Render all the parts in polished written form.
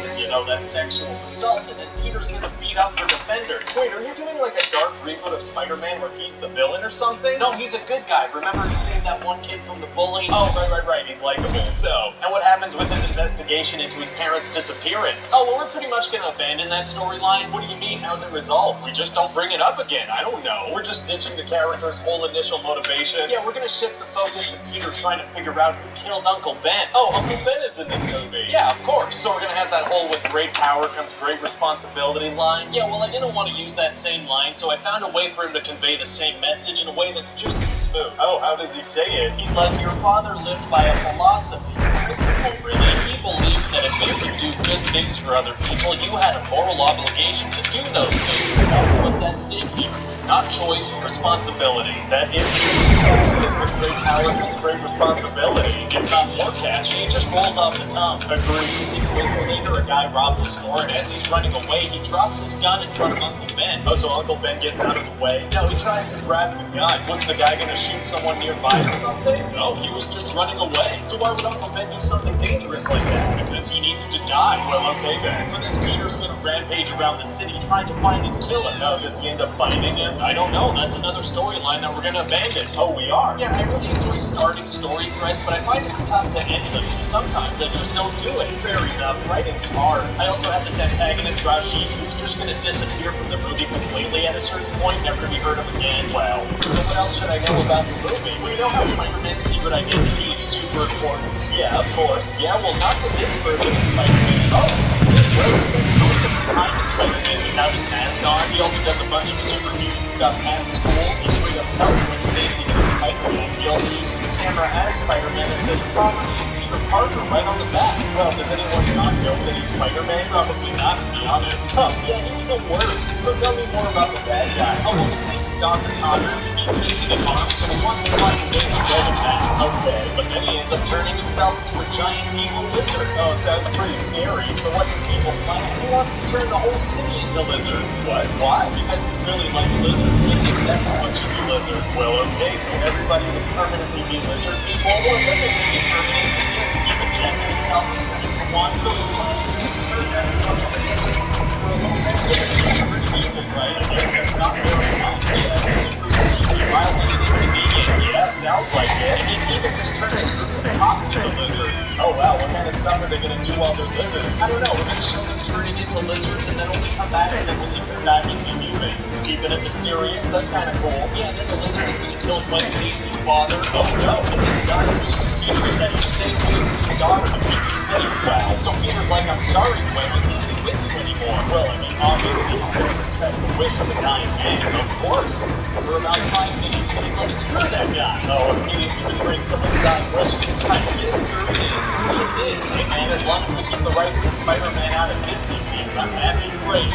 because, you know, that's sexual assault, and then Peter's gonna beat up the defenders. Wait, are you doing like a dark reboot of Spider-Man where he's the villain or something? No, he's a good guy. Remember he saved that one kid from the bully? Oh, right. He's likable. So, and what happens with his investigation into his parents' disappearance? Oh, well, we're pretty much gonna abandon that storyline. What do you mean? How's it resolved? We just don't bring it up again. I don't know. We're just ditching the character's whole initial motivation. Yeah, we're gonna shift the focus to Peter trying to figure out who killed Uncle Ben. Oh, Uncle Ben is in this movie. Yeah, of course. So we're gonna have that whole with great power comes great responsibility line. Yeah, well, I didn't want to use that same line, so I found a way for him to convey the same message in a way that's just as smooth. Oh, how does he say it? He's like, your father lived by a philosophy. Principle, really. He believed that if you could do good things for other people, you had a moral obligation to do those things. That's what's at stake here. Not choice, responsibility. That is true. With great power comes great responsibility. It's not more catchy, it just rolls off the tongue. Agreed. Later, a guy robs a store, and as he's running away, he drops his gun in front of Uncle Ben. Oh, so Uncle Ben gets out of the way? No, he tries to grab the gun. Was the guy gonna shoot someone nearby or something? No, he was just running away. So why would Uncle Ben do something dangerous like that? Because he needs to die. Well, okay then. So then Peter's gonna rampage around the city trying to find his killer. No, does he end up finding him? I don't know. That's another storyline that we're gonna abandon. Oh, we are? Yeah, I really enjoy starting story threads, but I find it's tough to end them, so sometimes I just don't do it. Fair enough. Writing's hard. I also have this antagonist, Rashid, who's just gonna disappear from the movie completely at a certain point, never to be heard of again. Wow. So what else should I know about the movie? Well, you know how Spider-Man's secret identity is super important? Yeah, of course. Yeah, well, not to this version of Spider-Man. Oh, where is he? Most of his time is Spider-Man without his mask on. He also does a bunch of superhuman stuff at school. He straight up tells Gwen Stacy that he's Spider-Man. He also uses a camera as Spider-Man and says property of Peter Parker right on the back. Well, does anyone not know that he's Spider-Man? Probably not, to be honest. Huh, yeah, he's the worst. So tell me more about the bad guy. Oh, well, his name is Dr. Connors, and he's missing an arm, so he wants to find a way to get him back. Okay, but then he ends up turning himself into a giant evil lizard. Oh, sounds pretty scary. So what's his evil plan? He wants to turn the whole city into lizards. What? Why? Because he really likes lizards. He thinks everyone should be lizards. Well, okay, so everybody would permanently be lizard people? Well, I guess it would be permanent because he has to keep injecting himself and turning into one. So he plans to turn everyone into lizards for a little bit. Yeah, pretty evil, right? I guess that's not very nice. Yeah, it's super sneaky, violent, and inconvenient. Yeah, sounds like it. And he's even going to turn his group of cops into lizards. Oh, wow, what kind of stuff are they going to do while they're lizards? I don't know, we're going to show them turning into lizards and then only come back and then when they come back into humans. Keeping it mysterious, that's kind of cool. Yeah, and then the lizard is going to kill Gwen Stacy's father. Oh no, and his daughter wish to Peter is that he stay away from his daughter to keep her safe. Wow. So Peter's like, I'm sorry, Gwen, I can't be with you anymore. Well, I mean, obviously, he's going to respect the wish of a dying man. Of course. For about 5 minutes, and he's like, screw that guy. Oh, immediately betraying someone's dying wish. I did, sir, it is. It did. Hey, man, as long as we keep the rights to Spider-Man out of Disney's hands, I'm happy and great.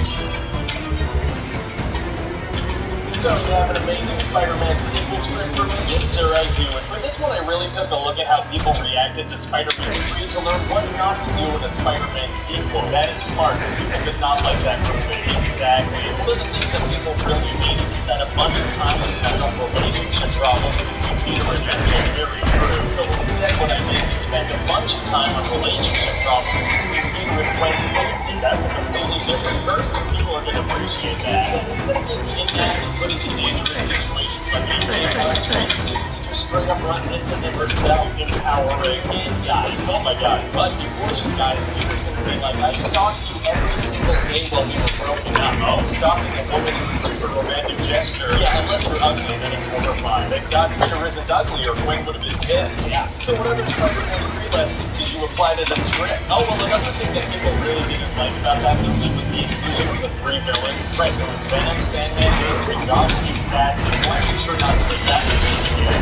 So, you have an amazing Spider-Man sequel script for me? Yes, sir, I do. And for this one, I really took a look at how people reacted to Spider-Man 3 to learn what not to do in a Spider-Man sequel. That is smart, because people did not like that movie. Exactly. One of the things that people really hated is that a bunch of time was spent on relationship problems between Peter and MJ. Very true. So instead, what I did was spend a bunch of time on relationship problems between Peter and Gwen Stacy. That's a completely different person. People are going to appreciate that. And instead of being kidnapped and put into dangerous situations like Gwen Stacy just straight up runs into them herself, empowering and dies. Oh my god. But before she dies, Peter's going to be like, I stalked you every single day while we were broken up. Oh, stalking a woman is a super romantic gesture. Yeah, unless you're ugly, then it's horrifying. Thank God Peter isn't ugly or Gwen would have been pissed. Yeah. So what other Spider-Man 3 lessons did you apply to the script? Oh, well, another thing that people really didn't like about that movie was the inclusion of the 3 villains. Right, there was Venom, Sandman, and Green Goblin. Exactly. So I made sure not to make that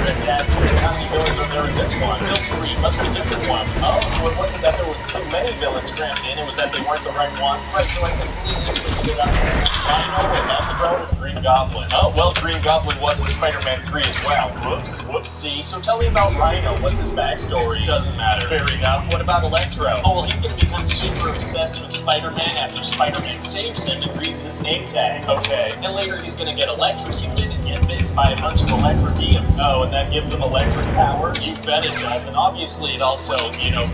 fantastic. How many villains are there in this one? Still 3, but they're different ones. Oh, so it wasn't that there was too many villains crammed in, it was that they weren't the right ones. Right, so I completely switched it up. Rhino, Electro, and Green Goblin. Oh, well, Green Goblin was in Spider-Man 3 as well. Whoops. Whoopsie. So tell me about Rhino. What's his backstory? Doesn't matter. Fair enough. What about Electro? Oh, well, he's gonna become super obsessed with Spider-Man after Spider-Man saves him and reads his name tag. Okay. And later he's gonna get electrocuted and get bitten by a bunch of electric eels. Oh, and that gives him electric powers? You bet it does, and obviously it also,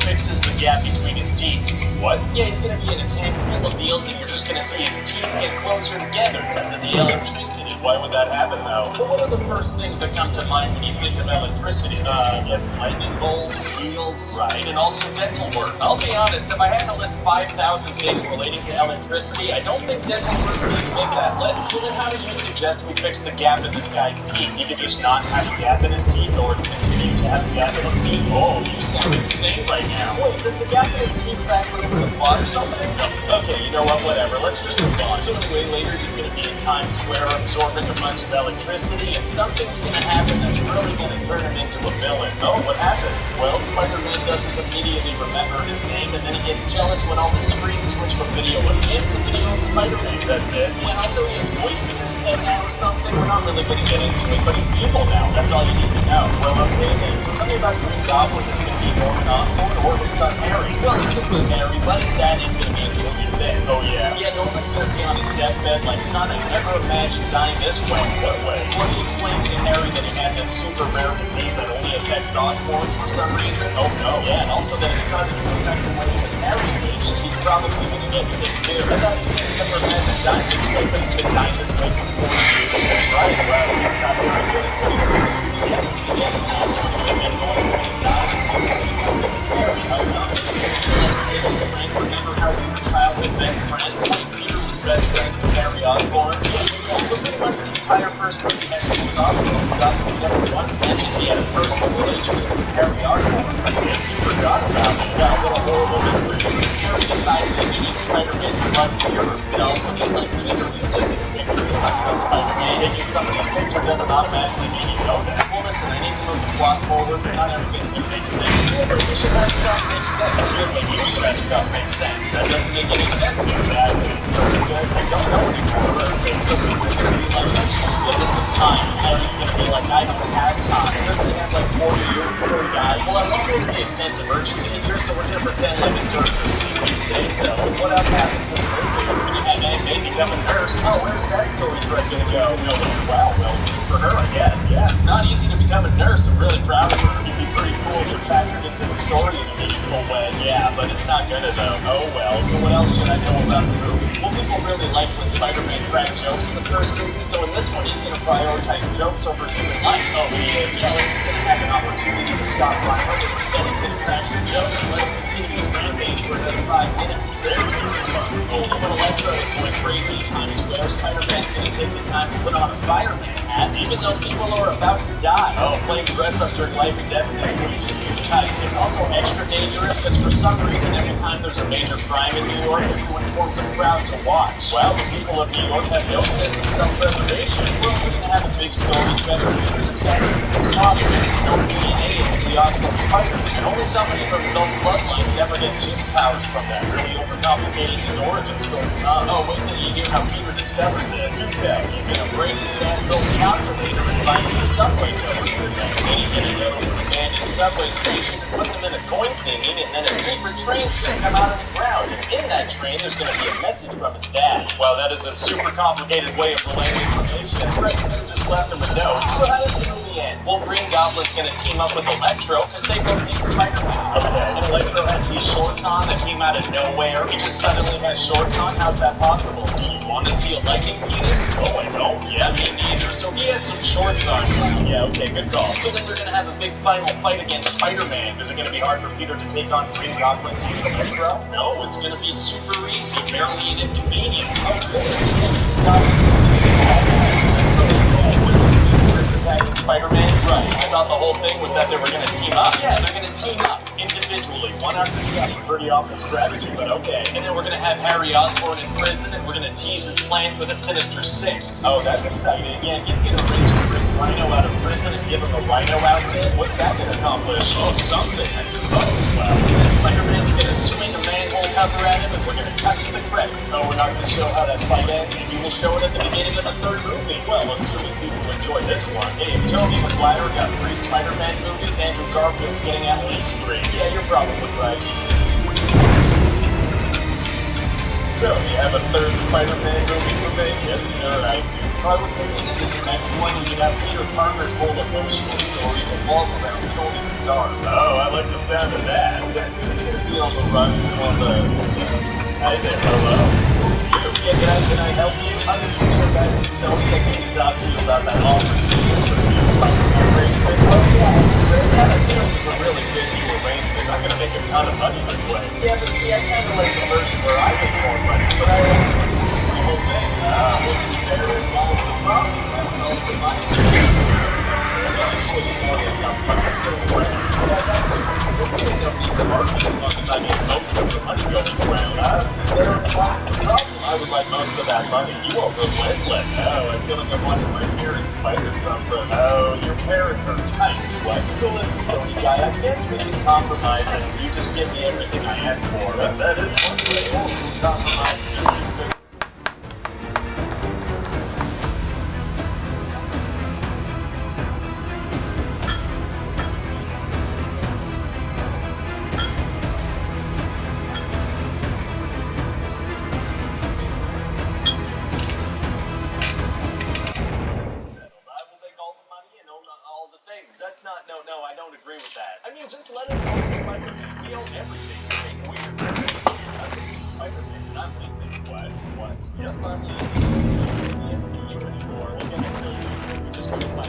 fixes the gap between his teeth. What? Yeah, he's gonna be in a tank full of eels, and you're just gonna see his teeth get closer together because of the electricity. Why would that happen, though? Well, what are the first things that come to mind when you think of electricity? I guess lightning bolts, eels, right, and also dental work. I'll be honest, if I had to list 5,000 things relating to electricity, I don't think dental work would even make that list. So then how do you suggest we fix the gap in this guy's teeth? He could just not have a gap in his teeth, or continue to have a gap in his teeth? Oh, you sound insane right now. Wait, does the gap in his teeth factor into the plot or something? No. Okay, you know what, whatever, let's just move on. So anyway, later he's gonna be in Times Square absorbing a bunch of electricity, and something's gonna happen that's really gonna turn him into a villain. Oh, what happens? Well, Spider-Man doesn't immediately remember his name, and then he gets jealous when all the screens switch from video of him to video of Spider-Man. That's it. Yeah, also he has voices in his head now or something. We're not really gonna get into it, but he's evil now. That's all you need to know. Well, okay then. So tell me about Green Goblin. Is it gonna be Norman Osborn or his son Harry? Well, it's gonna be Harry, but his dad is gonna be a Julian Bent. Oh yeah? Yeah, Norman's gonna be on his deathbed like, son, I never imagined dying this way. What way? Well, he explains to Harry that he had this super rare disease that only affects Osborn for some reason. Oh no. Yeah, and also that it started to affect him when he was Harry aged. He's probably gonna get sick too. I thought he said he never imagined dying this way, but he's been dying this way for 40 years. That's right. Well, it's not very good at putting two and two together. Yes, that's what we've been going to die. Harry, how come? Remember how we were childhood best friends? Like Peter was best friends with Harry Osborn? Yeah, but pretty much the entire first movie Hexen with Osborn stuff, he never once mentioned he had a personal relationship with Harry Osborn. I guess he forgot about it. Yeah, what a horrible memory. Harry decided that he needs Spider-Man's blood to cure himself, so just like Peter, he took his picture. There must no Spider-Man. Taking somebody's picture doesn't automatically mean you know that. Well, listen, I need to move the plot forward, but not everything's gonna make sense. Feels like we should have stuff make sense. Feels like you should have stuff make sense. That doesn't make any sense. Exactly. So good. I don't know anymore. Okay, so Peter's gonna be like, let's just give it some time. Harry's gonna be like, I don't have time. We're gonna have like 40 years before he dies. Well, I want there to be a sense of urgency here, so we're gonna pretend like it's urgent. You say so. What else happens with the movie? When you have Aunt May become a nurse? Oh, where's that story thread gonna go? No, wow, well, for her, I guess. Yeah, it's not easy to become a nurse. I'm really proud of her. It'd be pretty cool if you factored into the story in a meaningful way. Yeah, but it's not gonna though. Oh well. So what else should I know about the movie? Well, people really liked when Spider-Man cracked jokes in the first movie, so in this one he's gonna prioritize jokes over human life. Oh, he is? Yeah, like he's gonna have an opportunity to stop Rhino, but instead he's gonna crack some jokes and let him continue his rampage for another 5 minutes. Very irresponsible. And when Electro is going crazy in Times Square, Spider-Man's gonna take the time to put on a fireman hat, even though people are about to die. Oh, playing dress up during life and death situations is tight. It's also extra dangerous because for some reason every time there's a major crime in New York, everyone forms a crowd to watch. Well, the people of New York have no sense of self-preservation. We're also going to have a big story together. Peter discovers that his father has his own DNA into the Osborn spiders, and only somebody from his own bloodline would ever get superpowers from that, really overcomplicating his origin story. Oh, wait till you hear how Peter discovers it. Do tell. He's going to break his dad's old calculator and finds the subway code. And he's going to go to an abandoned subway station and put them in a coin thingy, and then a secret train's going to come out of the ground. And in that train, there's going to be a message from his dad. Wow, that is a super complicated way of relaying information. Right, and then just left him a note. So how does the movie end? Well, Green Goblin's going to team up with Electro because they both need Spider-Man. Okay. And Electro has these shorts on that came out of nowhere. He just suddenly has shorts on? How's that possible? Do you want to see a lightning penis? Oh, I don't. Yeah, me neither. So he has some shorts on. Yeah, okay, good call. So then we're going to have a big final fight against Spider-Man. Is it going to be hard for Peter to take on Green Goblin and Electro? No, it's going to be super easy, barely an inconvenience. Attacking Spider-Man? Right. I thought the whole thing was that they were going to team up. Yeah, they're going to team up individually, one after the other. Pretty awful strategy, but okay. And then we're going to have Harry Osborn in prison, and we're going to tease his plan for the Sinister Six. Oh, that's exciting. Yeah, he's going to arrange to bring Rhino out of prison and give him a Rhino outfit. What's that going to accomplish? Oh, something, I suppose. Well, and then Spider-Man's going to swing a manhole cover at him, and we're going to cut to the credits. Oh, we're not going to show how that fight ends. We will show it at the beginning of the third movie. Well, assuming people enjoy this one. Hey, if Tobey Maguire got 3 Spider-Man movies, Andrew Garfield's getting at least 3. Yeah, you're probably right. So, you have a third Spider-Man movie for me? Yes, sir, I do. So I was thinking in this next one we could have Peter Parker's whole emotional story revolve around Tony Stark. Oh, I like the sound of that. Is he on the run on the... Hi there, hello. Yeah, can I help you? I'm just a guy from Sony. I came to talk to you about that offer Spider-Man arrangement. Oh, yeah, it was a really good new arrangement. I'm gonna make a ton of money this way. Yeah, but see, I kinda like the version where I make more money, but I like the whole thing. Would you better involve the problem? That's also my actually more than enough money for a friend. Yeah, that's the need to argue as long as I get most of the money going around. There's the problem. I would like most of that money. You are relentless. Oh, I feel like I'm watching my parents fight or something. Oh, your parents are tight, sweat. So listen, Sony guy, I guess we can compromise and you just give me everything I asked for. That is one way. Compromise. That's not, no, I don't agree with that. I mean, just let us know Spider-Man. We own everything. We're I'm thinking Spider-Man, not thinking what? You're finally in the MCU anymore. We're gonna still use it. We just lose my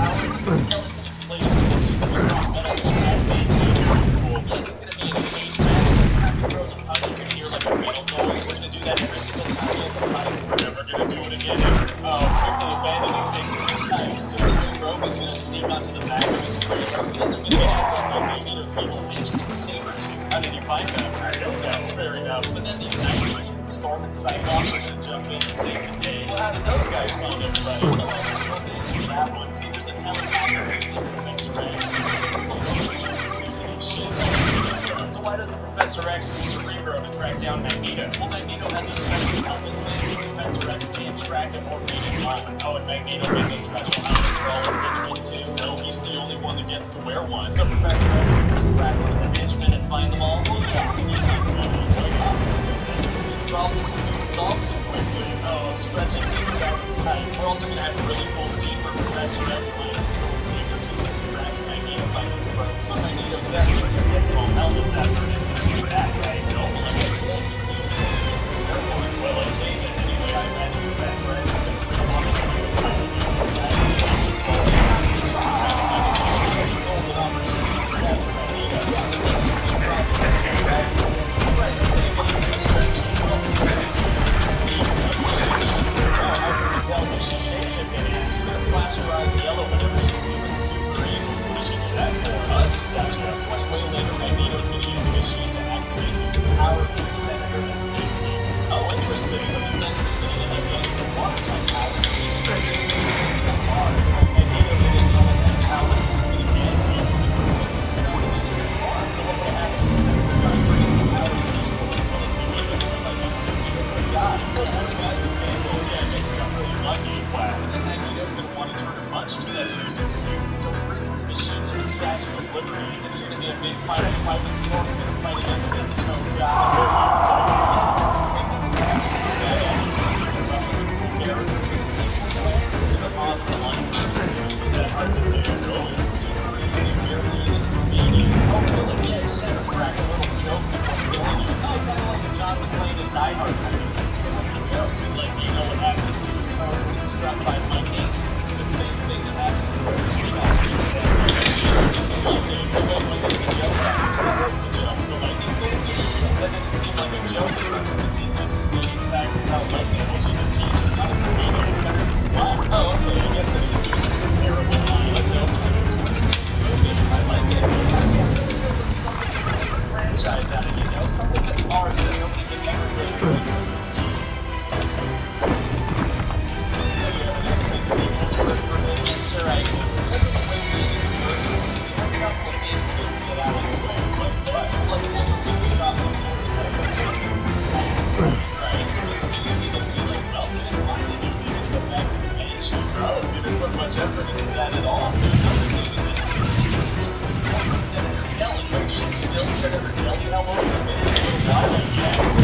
powers, and the skeleton is plated with a super strong metal advantage. Cool. Yeah, he's gonna be in a cage match. Every time he throws a punch, you're gonna hear like a metal noise. We're gonna do that every single time he has a fight. We're never gonna do it again ever. Oh, it's quickly abandoning things too tight. So the rogue is gonna sneak onto the back of his trailer, and then they're gonna get after Magneto's evil Hexen Sabertooth. How did you find them? I don't know. Fair enough. But then these Knights, Storm and Cyclops are gonna jump in and save the day. Well, how did those guys find everybody? No, I just wrote into that one. See, there's a telepathic X-Rex. So why doesn't Professor X use Cerebro to track down Magneto? Well, Magneto has a special helmet thing, so Professor X can't track him or read his mind. Oh, and Magneto made those special helmets for all his henchmen too? No, he's the only one that gets to wear one. So Professor X can track the henchmen and find them all? Well, yeah, he's not going to wake up. His problems will be solved too quickly. Oh, stretching things out is tight. We're also going to have a really cool scene where Professor X might control Sabertooth and track Magneto by the throat. So Magneto's definitely going to get all helmets after an incident like that, right? No, well, like I said, he's the only one. Well, okay, then anyway, I imagine Professor X is going to bring along the news how he needs to track golden opportunity for Captain Magneto. Right, okay, getting too stretchy. Also, this Steve is how can we tell that she's shapeshifting? She's going to flash her eyes yellow whenever she's moving super evil. What does she do that for? Us? Gotcha. That's why way later Magneto's going to use a machine to activate the powers of the Senator that defeats demons. Oh, interesting. But the Senator's going to end up getting some water-type powers and he just creates some Mars. Magneto didn't know what kind of powers he was going to get. He was going to put himself into Mars. So what happens when the Senator got crazy powers and he's going to kill Magneto and my next computer would die. So that's a massive gamble. Yeah, I think we got really lucky. Wow. So then Magneto's going to want to turn a bunch of Senators into mutants. So he brings his machine to the Statue of Liberty. And there's going to be a big fight with Storm going to fight against this toad guy. So to make this into a super badass character for the sequel, with an awesome line is that hard to do? No, it's super easy, barely even convenient. Oh, really? Yeah, just had to crack a little joke before killing you. Oh, kind of like a John McClane and Die Hard kind of thing. So what the joke is like, do you know what happens to a toad when it's struck by lightning? The same thing that happened to Rose. So what was the joke? What was the joke? The lightning thing? That didn't seem like a joke to her because it didn't just speak the fact about lightning. Well, she's a teacher, not a comedian. It better just laugh. Oh, okay, I guess that is just a terrible line. Let's hope so. I like it. Something to make a franchise out of, you know? Something that's ours that nobody can ever take away from us. Yes, sir, I do. Because of the way we did the first one, we have a couple of things we need to get out of the way. But like over 50 novel motorcycles going into his past. Right, so it's immediately going to be like, well, didn't find anything. Let's go back to the mansion. Oh, didn't put much effort into that at all. Another thing is that Senator Kelly, like, she's still Senator Kelly. How long has it been? For a while, I guess.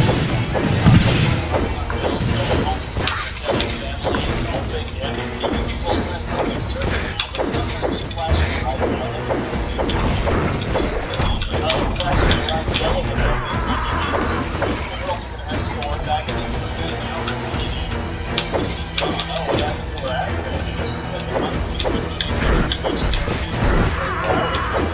Yeah, the Steve is a full-time public servant now, but sometimes she flashes her eyes yellow. Flashing her eyes yellow when everything's we're also going to have Storm back in this movie now. Oh, what happened to her accent? Because she's spending months in the movies doing speech therapy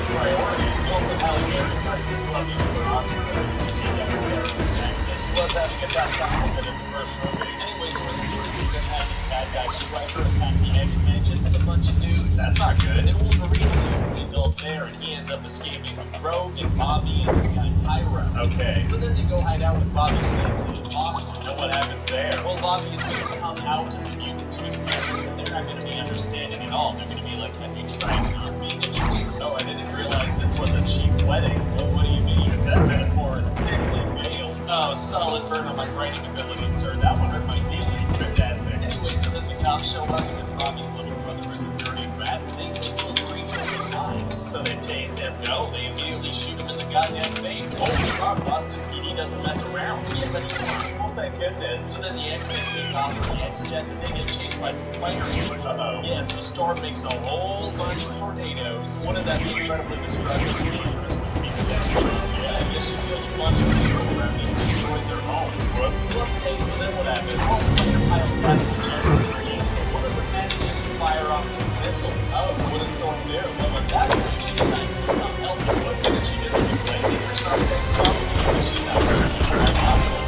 priority. We also have Heretic, loving for Oscar to take out her character's accent. Plus having a top compliment in the first movie. Anyways, for this movie, we're going to have this bad guy Striker attack the X-Mansion with a bunch of dudes. That's not good. And Wolverine's the adult there, and he ends up escaping with Rogue and Bobby and this guy Pyro. Okay. So then they go hide out with Bobby's family in Boston. And what happens there? Well, Bobby is going to come out as a mutant to his parents, and they're not going to be understanding at all. They're going to be like, have you tried not being a mutant? So I didn't realize this was a cheap wedding. Well, what do you mean? That metaphor is thickly veiled. Oh, solid burn on my writing abilities, sir. That one hurt my feelings. Fantastic. Anyway, so then the cops show up because Bobby's little brother is a dirty rat, and they think Wolverine took their knives. So they tase him. No, they immediately shoot him in the goddamn face. Holy God, Boston PD doesn't mess around. Yeah, but he's fine. Oh, thank goodness. So then the X-Men take off in the X-Jet, and they get chased by some fighter jets. Uh-oh. Yeah, so Storm makes a whole bunch of tornadoes. Wouldn't that be incredibly destructive and dangerous with people that yeah, I guess she killed a bunch of people around these destroyed their homes. Whoops. Hey, so then what happens? All the fighter pilots have to jump into the but one of them manages to fire off two missiles. Oh, so what does Storm do? Well, at that point, she decides to stop helping. What did she do? Did you blame it or something? Probably, but she's not very sure. I know.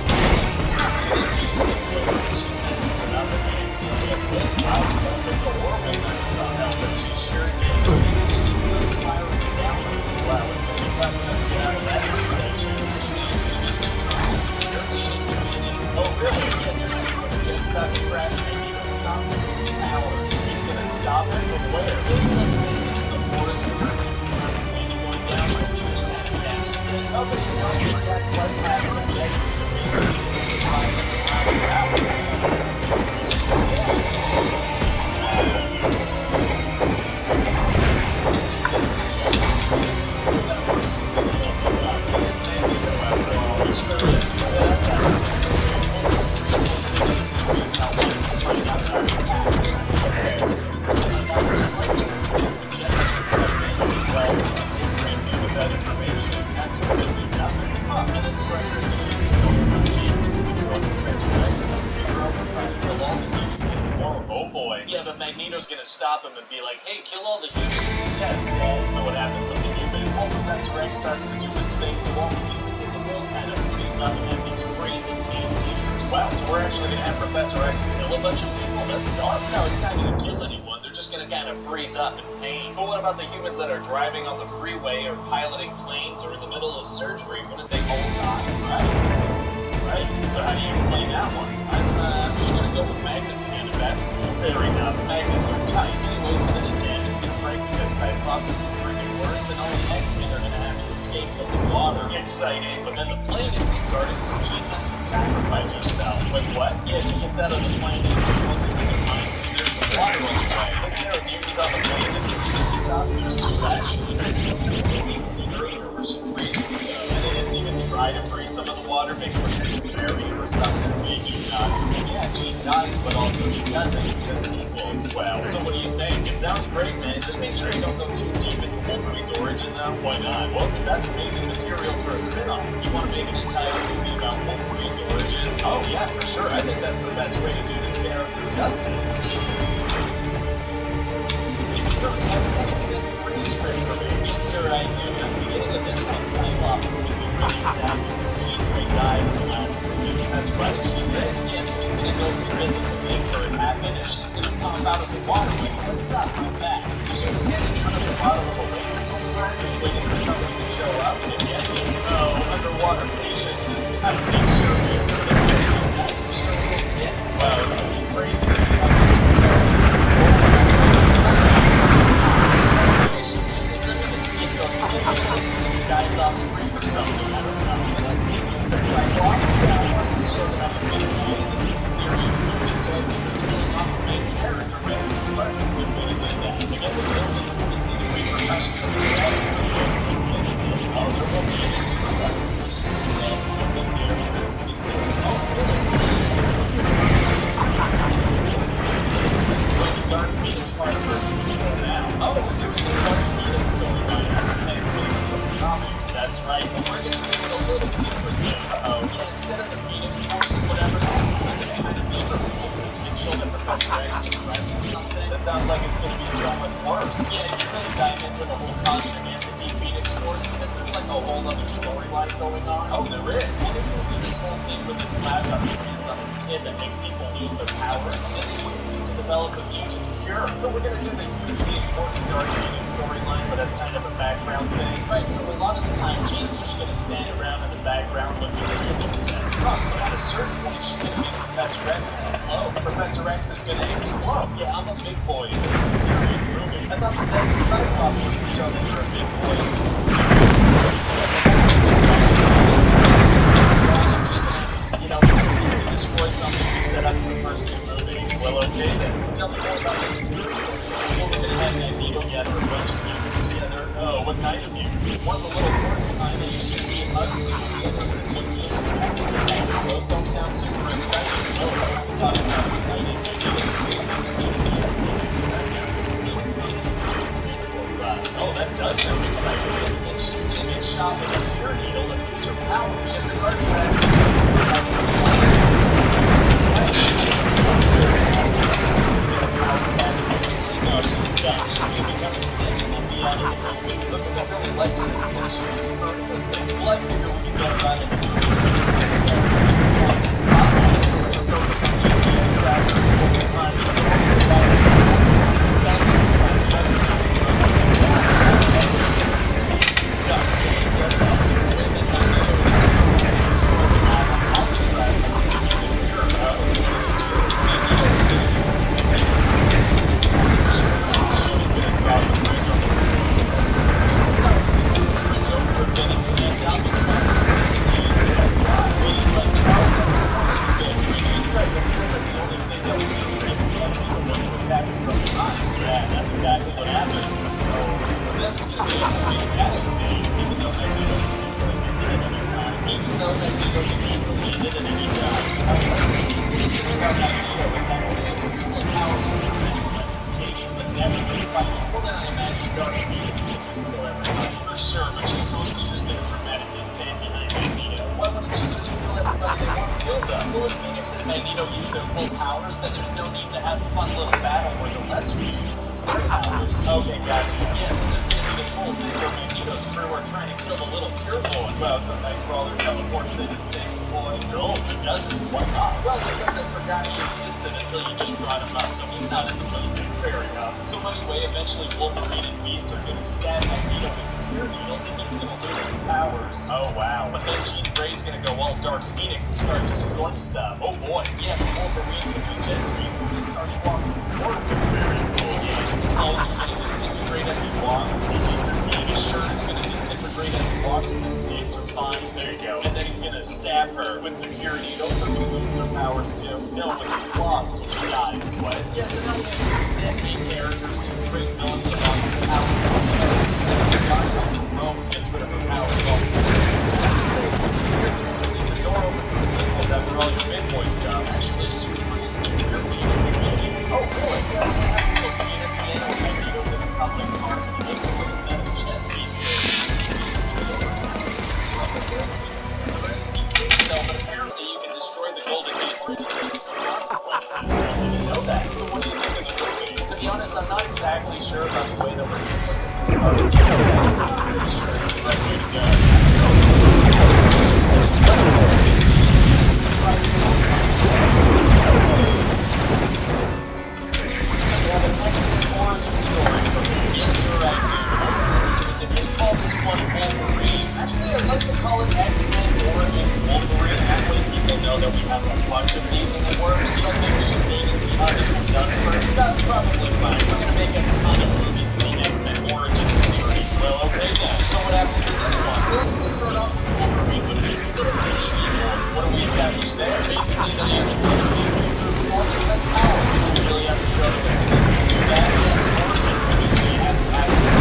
She takes over and she messes it up and makes it. That's it. Wow, Storm did the horrible thing to stop helping. She sure did. So maybe she needs to spiraling downwards. Wow, it's going to be tough enough to get out of that situation. Which means it's going to be super easy. You're leading the meetings. Oh, really? Yeah, just before the jet's about to crash, Magneto stops it with his powers. He's going to stop it from where? Well, he's like standing in the forest and turns to where the plane's going down, so he just kind of catches it. Nobody knows exactly what path the jet is going to be, so he's going to drive it around the route. Stop him and be like, hey, kill all the humans instead. Well, so what happens with the humans? Well, Professor X starts to do his thing, so all the humans in the world kind of freeze up and have these crazy pain seizures. Wow, so we're actually going to have Professor X kill a bunch of people? That's dark. No, he's not going to kill anyone. They're just going to kind of freeze up in pain. But what about the humans that are driving on the freeway or piloting planes or in the middle of surgery? Wouldn't they all die? Right. So how do you explain that one? I'm just going to go with magnets again, if that's fair enough. Magnets are tight. Anyways, and then the dam is going to break because Cyclops is the freaking worst, and only Hexen are going to have to escape from the water. Exciting. But then the plane isn't starting, so Jean has to sacrifice herself. Wait, what? Yeah, she gets out of the plane and she wasn't in the mine because there's some water on the way. Isn't there a mutant on the plane that there's two actually? There's maybe a secret or some crazy stuff. And they didn't even try to freeze some of the water, maybe we're going to bury her or something. They do not. Yeah, Jean dies, but also she doesn't because sequels. Well, so what do you think? It sounds great, man. Just make sure you don't go too deep into Wolverine's origin, though. Why not? Well, that's amazing material for a spin-off. You want to make an entire movie about Wolverine's origin? Oh, yeah, for sure. I think that's the best way to do this character justice. So, pretty script for me. Yes, sir, I do. At the beginning of this one, Cyclops is going to be really sad because Jean Grey died in the last movie. That's right, she did. Yes, he's going to go revisit the things that had happened, and she's going to pop out of the water like, what's up, I'm back. So she was standing under the bottom of a lake this whole time, just waiting for somebody to show up. And yes, underwater patience is tight. It sure is. So they're going to be sure. Yes. Wow, it's going to be crazy to see how guys off screen or something, I don't know. That's Cyclops. Yeah, I wanted to show that I'm a big fan. This is a serious movie, so I think they're really not the main character, right? So it's a good way to do that. To get the building, to see the repercussions of the water. Oh, there won't be any repercussions. It's just the character. Oh, really? Like the Dark Phoenix Spider-Person now. Oh, we're doing the Dark Phoenix storyline. That's right, but we're going to do it a little differently. Oh, yeah, instead of the Phoenix Force and whatever, this is just going to kind of be the full potential that Professor X suppressed or something. That sounds like it's going to be so much worse. Yeah, you really dive into the whole Cosmic Entity Phoenix Force because there's like a whole other storyline going on. Oh, there is. Well, there's going to be this whole thing with this lab got their hands on this kid that makes people lose their powers, and they use it to develop a mutant cure. So we're going to do the hugely important Dark Phoenix storyline, but as kind of a background thing. Right, so a lot of the time, Jean's just going to stand around in the background looking really upset. But at a certain point, she's going to make Professor X explode. Professor X is going to explode. Yeah, I'm a big boy. This is a serious movie. I thought that Cyclops was to show that you're a big boy. I'm just going to, destroy something we set up in the first two movies. Well, okay then. So tell me more about this movie. Well, we're going to have Magneto gather a bunch of mutants together. Oh, what kind of mutants? One's a little porcupine and you should be us two. The other one's a genius. Those don't sound super exciting. No, we're talking about exciting. Oh, that does sound exciting. And she's going to get shot with a pure needle and use her powers. Just regard to that. No, she's done. exactly what happens. So that's going to be a big battle scene, even though Magneto can easily get hit at any time. Even though Magneto can easily hit at any time. The thing about Magneto is that when he uses split powers for preventing teleportation, but never to fight people, then I imagine Dark Phoenix will just kill everybody. For sure, but she's mostly just going to dramatically stand behind Magneto. Why wouldn't she just kill everybody they want to kill them? Well, if Phoenix and Magneto use their full powers, then there's no need to have a fun little battle where the lesser uses their powers. Okay, gotcha. Yeah, so this gives me this whole thing where Magneto's crew are trying to kill the little pure boy. Well, so Nightcrawler teleports in and saves the boy. No, he doesn't. Why not? Well, because I forgot he existed until you just brought him up, so he's not in the movie. Fair enough. So anyway, eventually Wolverine and Beast are going to stab Magneto with the pure needles, and he's going to lose his powers. Oh, wow. But then Jean Grey's going to go all Dark Phoenix and start destroying stuff. Oh, boy. Yeah, the Wolverine can regenerate, so he starts walking towards him. Very cool. Yeah, his clothes are going to disintegrate as he walks. His shirt is going to disintegrate as he walks, and his pants are fine. There you go. And then he's going to stab her with the pure needle, so he loses her powers, too. No, with his claws, so she dies. What? Yeah, so now we have main characters, two great villains with lots of power. Rome gets rid of her powers. Leave the door open for sequels after all your big boy stuff. Actually, Superman and Superman oh, really? Yeah, we have a little scene at the end where Magneto's in a public park and he makes a little bit of a chess piece so, but apparently you can destroy the Golden Gate Bridge and there's no consequences. I didn't know that. So what do you think of the movie? To be honest, I'm not exactly sure about the way that we're going to put this in. I'm pretty sure it's the right way to go. You have an excellent origin story for me. Yes, sir, I do. I was thinking we could just call this one Wolverine. Actually, I'd like to call it X-Men Origin Wolverine. That way people know that we have a bunch of these in the works. You don't think we should wait and see how this one does first? That's probably fine. We're going to make a ton of movies in the X-Men Origin series. Well, okay then. So what happens in this one? Well, let's just start off with Wolverine, which is a little baby boy. What do we establish there? Basically that he is Wolverine, who also has powers. You really have to show us this to do that. That's origin movie, so you have to have this.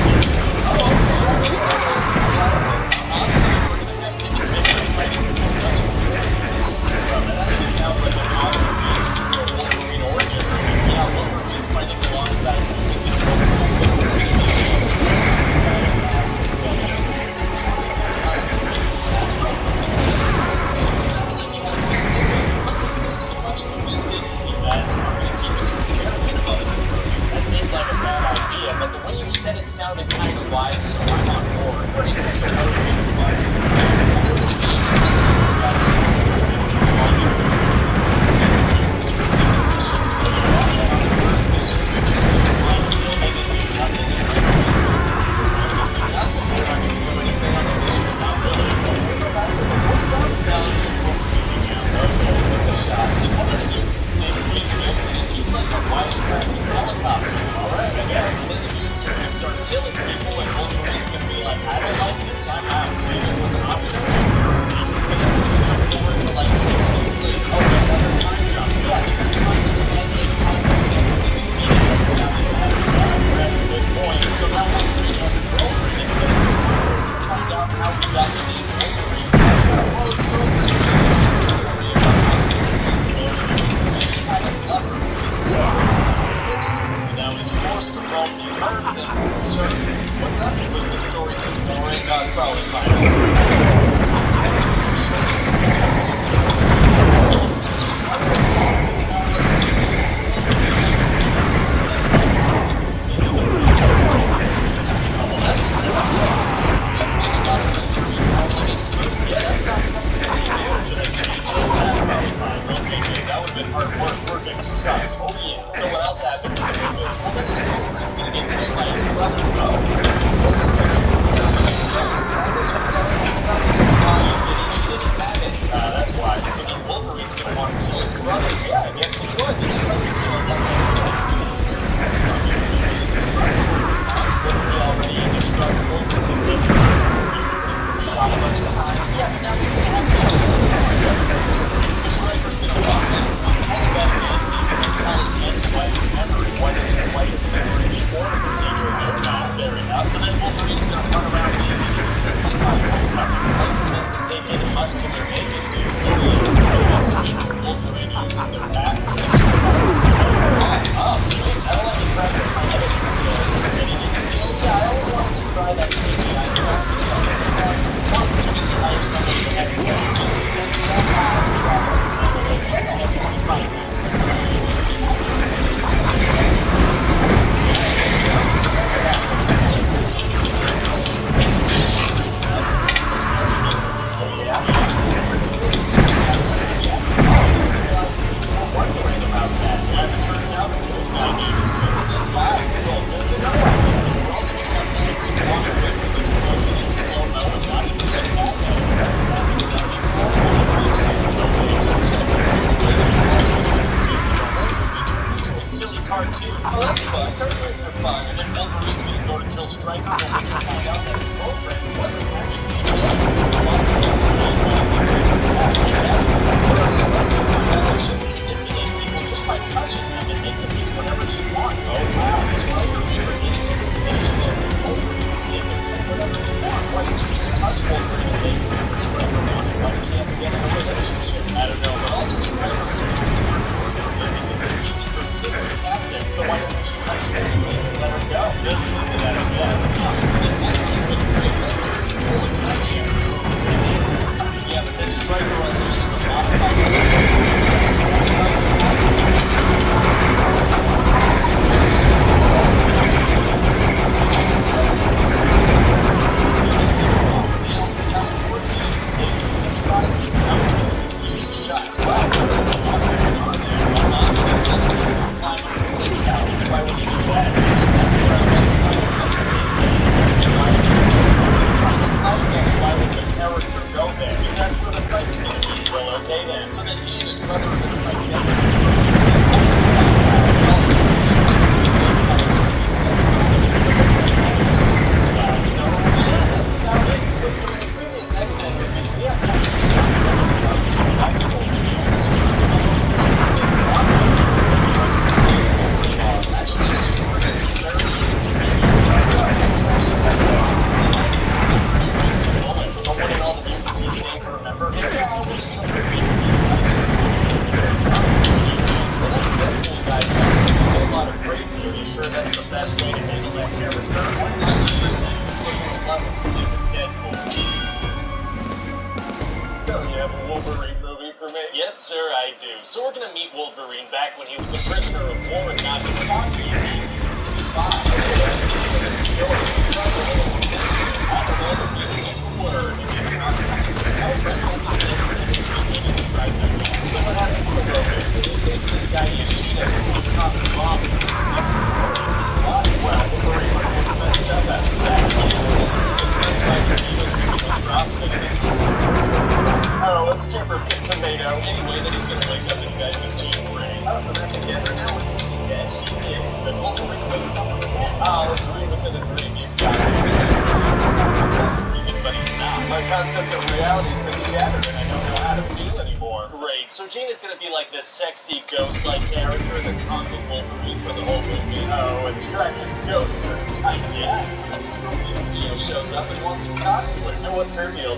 Oh, okay. Honestly, we're going to have him and Victor fighting for the next one. That actually sounds like an awesome piece for a Wolverine origin movie. Yeah, Wolverine fighting alongside Phoenix and Wolverine. It's going to be that seemed like a bad idea, but the way you said it sounded kind of wise, so I'm on board. Pretty cool, so what are we going to watch? Alright, I guess. Then the mutants are going to start killing people and Wolverine's going to be Oh, that's fun. Cartoons are fun. And then Wolverine's gonna go to kill Stryker, and we're gonna find out that his girlfriend wasn't actually dead. Well, this is the yes. Where our supposed to find out that she can manipulate people just by touching them and make them do whatever she wants. Oh, wow. Stryker made her get into a relationship with Wolverine to make him do whatever he wants. Why didn't she just touch Wolverine and make him do what Stryker wanted? Why did she have to get in a relationship? I don't know, but also Stryker was supposed to be because he's keeping her sister captive, so why didn't she touch her and let her go? Doesn't look at that, I guess. Yeah, but then Stryker unleashes a modified why would you do that? Why would the character go there? Because that's where the fight's going to be. Well, okay then. So then he and his brother are going to fight So, yeah, that's about it. So in the previous X-Men movies, we have Yes, sir, I do. So we're gonna meet Wolverine back when he was a prisoner of war and not his body. He saves this guy Yoshida who was top the bomb. Well, Wolverine was messed up after that. Oh, it's super tomato. Anyway, then he's gonna wake up and guys with Jean Grey. Oh, so they're together now? Yeah, she is. But Wolverine wakes up again. Oh, agree within a dream. You've got it. That's the reason, but he's not. My concept of reality has been shattered and I don't know how to feel anymore. Great. So Jean is gonna be like this sexy ghost-like character that's haunting Wolverine for the whole movie. Oh, attractive ghosts are tight. Yeah, so Theo shows up and wants to talk to her. And what's her deal?